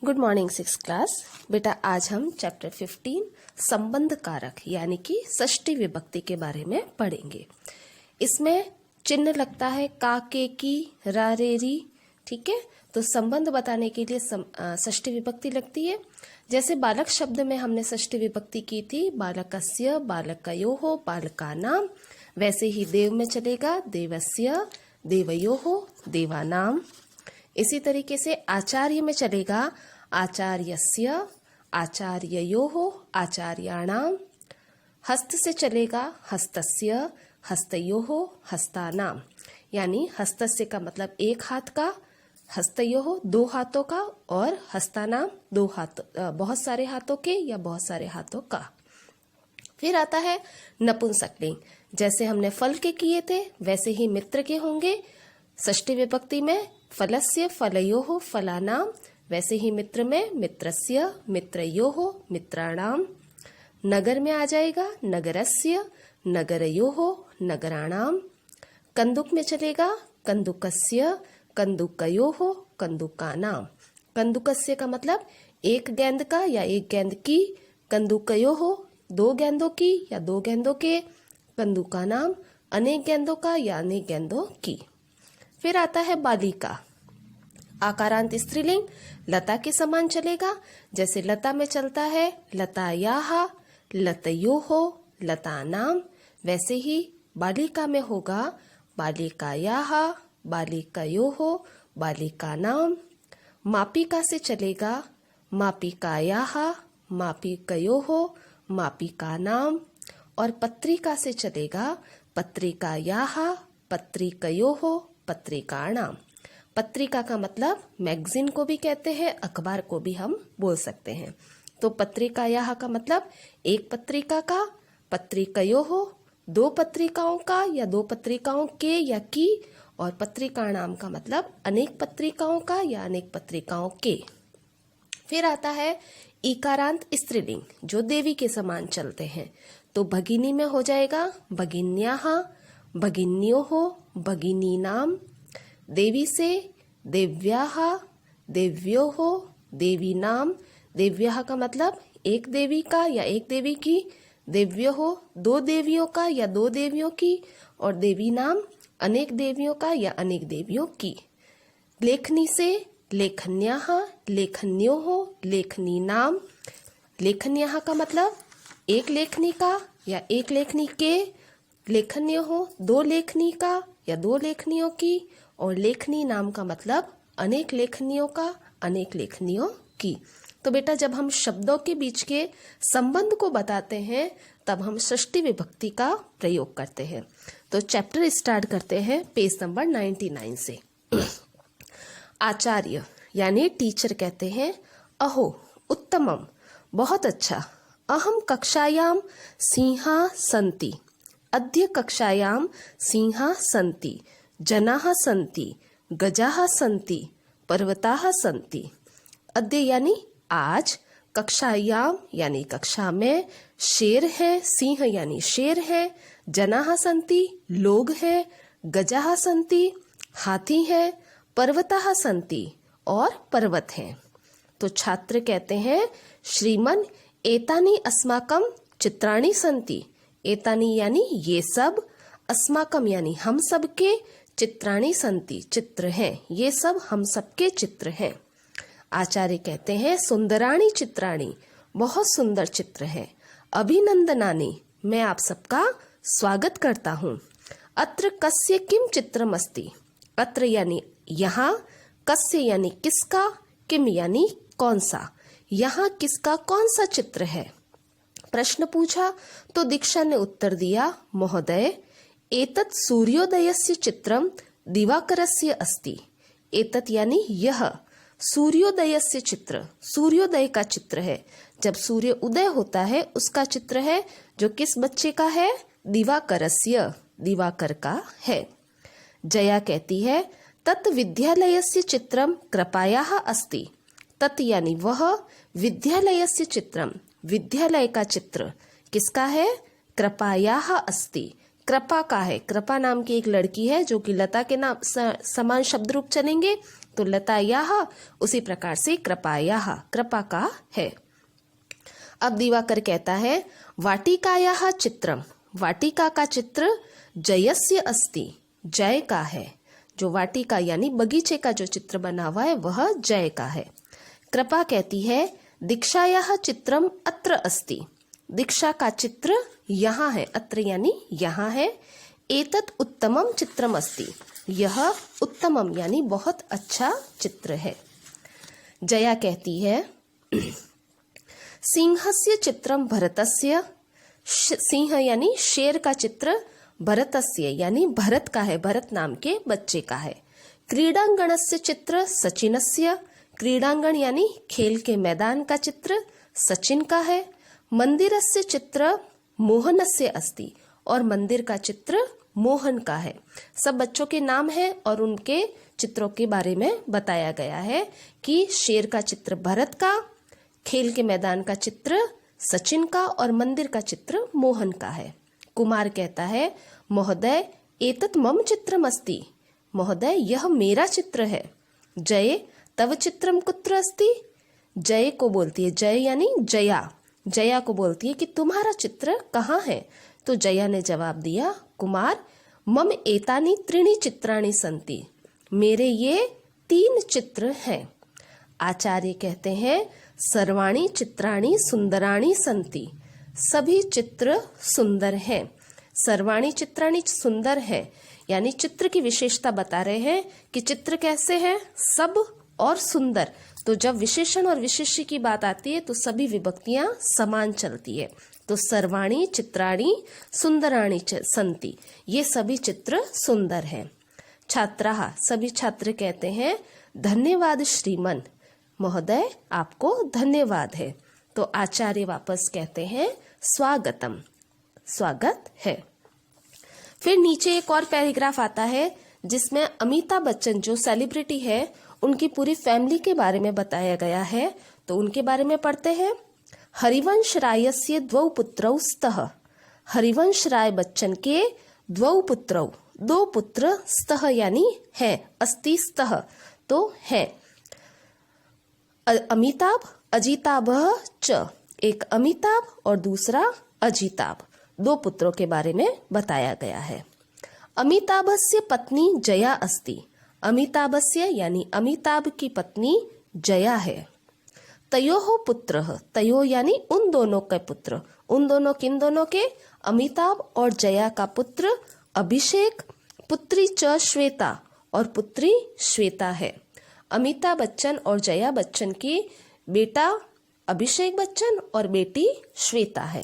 Good morning six class. बेटा आज हम चैप्टर 15 संबंध कारक यानी कि षष्ठी विभक्ति के बारे में पढ़ेंगे। इसमें चिन्ह लगता है का, के, की, रा, रे, री। ठीक है, तो संबंध बताने के लिए षष्ठी विभक्ति लगती है। जैसे बालक शब्द में हमने षष्ठी विभक्ति की थी, बालकस्य, बालकयोः, बालकानां। वैसे ही देव में चलेगा, देवस्य, देवयोः, देवानां। इसी तरीके से आचार्य में चलेगा, आचार्यस्य, आचार्ययोः, आचार्याणां। हस्त से चलेगा, हस्तस्य, हस्तयोः, हस्तानां। यानी हस्तस्य का मतलब एक हाथ का, हस्तयोः दो हाथों का, और हस्तानां दो हाथ, बहुत सारे हाथों के या बहुत सारे हाथों का। फिर आता है नपुंसकलिंग। जैसे हमने फल के किए थे वैसे ही मित्र के होंगे। षष्ठी विभक्ति में फलस्य, फलयोः, फलानां। वैसे ही मित्र में मित्रस्य, मित्रयोः, मित्राणां। नगर में आ जाएगा, नगरस्य, नगरयोः, नगराणां। कंदुक में चलेगा, कंदुकस्य, कंदुकयोः, कंदुकानां। कंदुकस्य का मतलब एक गेंद का या एक गेंद की, कंदुकयोः दो गेंदों की या दो गेंदों के, कंदुकानां अनेक गेंदों का या अनेक गेंदों की। फिर आता है बालिका। आकारांत स्त्रीलिंग लता के समान चलेगा। जैसे लता में चलता है लतायाः, लतयोः, लतानां। वैसे ही बालिका में होगा बालिकायाः, बालिकयोः, बालिकानां। मापिका से चलेगा मापिकायाः, मापिकयोः, मापिकानां। और पत्रिका से चलेगा पत्रिकायाः, पत्रिकयोः, पत्रिकाणां। पत्रिका का मतलब मैगजीन को भी कहते हैं, अखबार को भी हम बोल सकते हैं। तो पत्रिकायाः का मतलब एक पत्रिका का, पत्रिकयोः दो पत्रिकाओं का या दो पत्रिकाओं के या की, और पत्रिकाणां का मतलब अनेक पत्रिकाओं का या अनेक पत्रिकाओं के। फिर आता है इकारांत स्त्रीलिंग जो देवी के समान चलते हैं। तो भगिनी में हो जाएगा भगिन्याः, भगिन्योः, भगिनीनां। देवी से देव्याः, देव्योः, देवीनां। देव्याः का मतलब एक देवी का या एक देवी की, देव्योः दो देवियों का या दो देवियों की, और देवीनां अनेक देवियों का या अनेक देवियों की। लेखनी से लेखन्याः, लेखन्योः, लेखनीनां। लेखन्याः का मतलब एक लेखनी का या एक लेखनी के, लेखन्योः दो लेखनी का या दो लेखनियों की, और लेखनी नाम का मतलब अनेक लेखनियों का, अनेक लेखनियों की। तो बेटा जब हम शब्दों के बीच के संबंध को बताते हैं तब हम षष्ठी विभक्ति का प्रयोग करते हैं। तो चैप्टर स्टार्ट करते हैं पेज नंबर 99 से। आचार्य यानी टीचर कहते हैं अहो उत्तमम, बहुत अच्छा। अहम कक्षायां सिंहा सन्ति, अद्य कक्षायां सिंहा सन्ति, जनाः सन्ति, गजाः सन्ति, पर्वताः सन्ति। अद्य यानी आज, कक्षायां यानी कक्षा में, शेर है, सिंह यानी शेर है, जनाः सन्ति लोग हैं, गजाः सन्ति हाथी है, पर्वताः सन्ति और पर्वत हैं। तो छात्र कहते हैं श्रीमन एतानि अस्माकं चित्राणि सन्ति। एतानि यानी ये सब, अस्माकं यानी हम सब के, चित्राणि सन्ति चित्र हैं, ये सब हम सबके चित्र हैं। आचार्य कहते हैं सुंदराणि चित्राणि, बहुत सुंदर चित्र हैं। अभिनंदनानि, मैं आप सबका स्वागत करता हूँ। अत्र कस्य किम चित्रम अस्ति। अत्र यानी यहाँ, कस्य यानी किसका, किम यानी कौन सा, यहाँ किसका कौन सा चित्र है। प्रश्न पूछा तो दीक्षा ने उत्तर दिया महोदय एतत् सूर्योदयस्य चित्रम दिवाकरस्य अस्ति। एतत् यानी यह, सूर्योदयस्य चित्र सूर्योदय का चित्र है, जब सूर्य उदय होता है उसका चित्र है, जो किस बच्चे का है, दिवाकरस्य, दिवाकर का है। जया कहती है तत् विद्यालयस्य चित्रम कृपायाः अस्ति। तत् यानी वह, विद्यालयस्य चित्रम विद्यालय का चित्र किसका है, कृपायाः अस्ति, कृपा का है। कृपा नाम की एक लड़की है जो कि लता के नाम समान शब्द रूप चलेंगे, तो लतायाः उसी प्रकार से कृपायाः कृपा का है। अब दिवाकर कहता है वाटिकायाः चित्रम, वाटिका का चित्र जयस्य अस्ति, जय का है। जो वाटिका यानी बगीचे का जो चित्र बना हुआ है वह जय का है। कृपा कहती है दीक्षायाः चित्रम अत्र अस्ति, दीक्षा का चित्र यहाँ है, अत्र यानी यहाँ है। एतत् उत्तमम चित्रम अस्ति, यह उत्तमम यानी बहुत अच्छा चित्र है। जया कहती है सिंहस्य चित्रम भरतस्य, सिंह यानी शेर का चित्र भरतस्य यानी भरत का है, भरत नाम के बच्चे का है। क्रीडांगणस्य चित्र सचिनस्य, क्रीडांगण यानी खेल के मैदान का चित्र सचिन का है। मंदिरस्य चित्र मोहनस्य अस्ति, और मंदिर का चित्र मोहन का है। सब बच्चों के नाम हैं और उनके चित्रों के बारे में बताया गया है कि शेर का चित्र भरत का, खेल के मैदान का चित्र सचिन का और मंदिर का चित्र मोहन का है। कुमार कहता है महोदय एतत् मम चित्रम अस्ति, महोदय यह मेरा चित्र है। जय तव चित्रम कुत्र अस्ति, जय को बोलती है, जय यानी जया, जया को बोलती है कि तुम्हारा चित्र कहाँ है। तो जया ने जवाब दिया कुमार मम एतानि त्रीणि चित्राणि सन्ति, मेरे ये 3 चित्र हैं। आचार्य कहते हैं सर्वाणि चित्राणि सुंदराणि सन्ति, सभी चित्र सुंदर हैं। सर्वाणि चित्राणि सुंदर है यानी चित्र की विशेषता बता रहे हैं कि चित्र कैसे हैं, सब और सुंदर। तो जब विशेषण और विशेष्य की बात आती है तो सभी विभक्तियां समान चलती है। तो सर्वाणि चित्राणि सुंदराणि सन्ति, ये सभी चित्र सुंदर हैं। छात्राः सभी छात्र कहते हैं धन्यवाद श्रीमन, महोदय आपको धन्यवाद है। तो आचार्य वापस कहते हैं स्वागतम, स्वागत है। फिर नीचे एक और पैराग्राफ आता है जिसमें अमिताभ बच्चन जो सेलिब्रिटी है उनकी पूरी फैमिली के बारे में बताया गया है। तो उनके बारे में पढ़ते हैं। हरिवंश रायस्य 2 पुत्रौ स्तः, हरिवंश राय बच्चन के 2 पुत्रौ, 2 पुत्र स्तः यानी है, अस्ति स्तः तो है। अमिताभ अजिताभः च, एक अमिताभ और दूसरा अजिताभ, 2 पुत्रों के बारे में बताया गया है। अमिताभस्य पत्नी जया अस्ति, अमिताभस्य यानी अमिताभ की पत्नी जया है। तयोः पुत्रः, तयोः यानी उन दोनों के पुत्र, उन दोनों किन दोनों के, अमिताभ और जया का पुत्र अभिषेक, पुत्री च श्वेता और पुत्री श्वेता है। अमिताभ बच्चन और जया बच्चन की बेटा अभिषेक बच्चन और बेटी श्वेता है।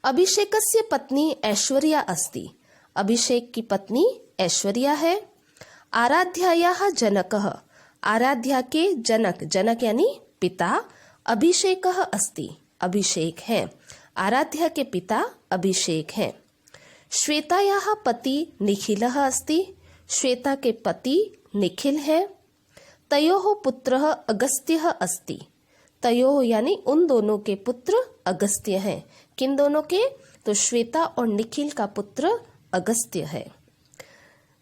अभिषेकस्य पत्नी ऐश्वर्या अस्ति, अभिषेक की पत्नी ऐश्वर्या है। आराध्यायाः जनकः, आराध्या के जनक, जनक यानी पिता अभिषेकः अस्ति, अभिषेक है। आराध्या के पिता अभिषेक हैं। श्वेतायाः पति निखिलः अस्ति, श्वेता के पति निखिल है। तयोः पुत्रः अगस्त्यः अस्ति, तयोः यानी उन दोनों के पुत्र अगस्त्य हैं। किन दोनों के, तो श्वेता और निखिल का पुत्र अगस्त्य है।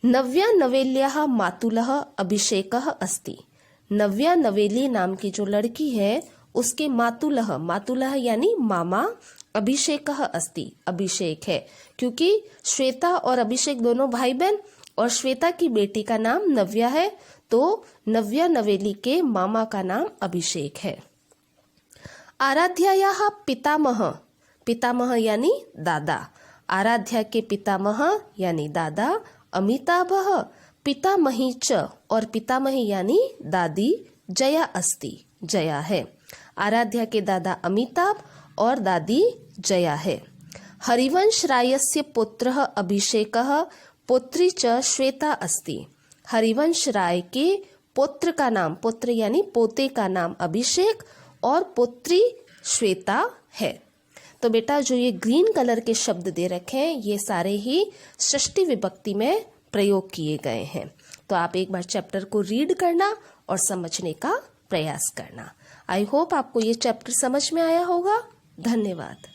नव्या नवेल्याः मातुलः अभिषेकः अस्ति, नव्या नवेली नाम की जो लड़की है उसके मातुलः, मातुलः यानी मामा अभिषेकः अस्ति, अभिषेक है। क्योंकि श्वेता और अभिषेक दोनों भाई बहन और श्वेता की बेटी का नाम नव्या है तो नव्या नवेली के मामा का नाम अभिषेक है। आराध्यायाः पितामह, पितामह यानी दादा, आराध्या के पितामह यानी दादा अमिताभः, पितामही च और पितामही यानी दादी जया अस्ति, जया है। आराध्या के दादा अमिताभ और दादी जया है। हरिवंश रायस्य पुत्रः अभिषेकः, पुत्री च श्वेता अस्ति, हरिवंश राय के पुत्र का नाम, पुत्र यानी पोते का नाम अभिषेक और पुत्री श्वेता है। तो बेटा जो ये ग्रीन कलर के शब्द दे रखे हैं ये सारे ही षष्ठी विभक्ति में प्रयोग किए गए हैं। तो आप एक बार चैप्टर को रीड करना और समझने का प्रयास करना। आई होप आपको ये चैप्टर समझ में आया होगा। धन्यवाद।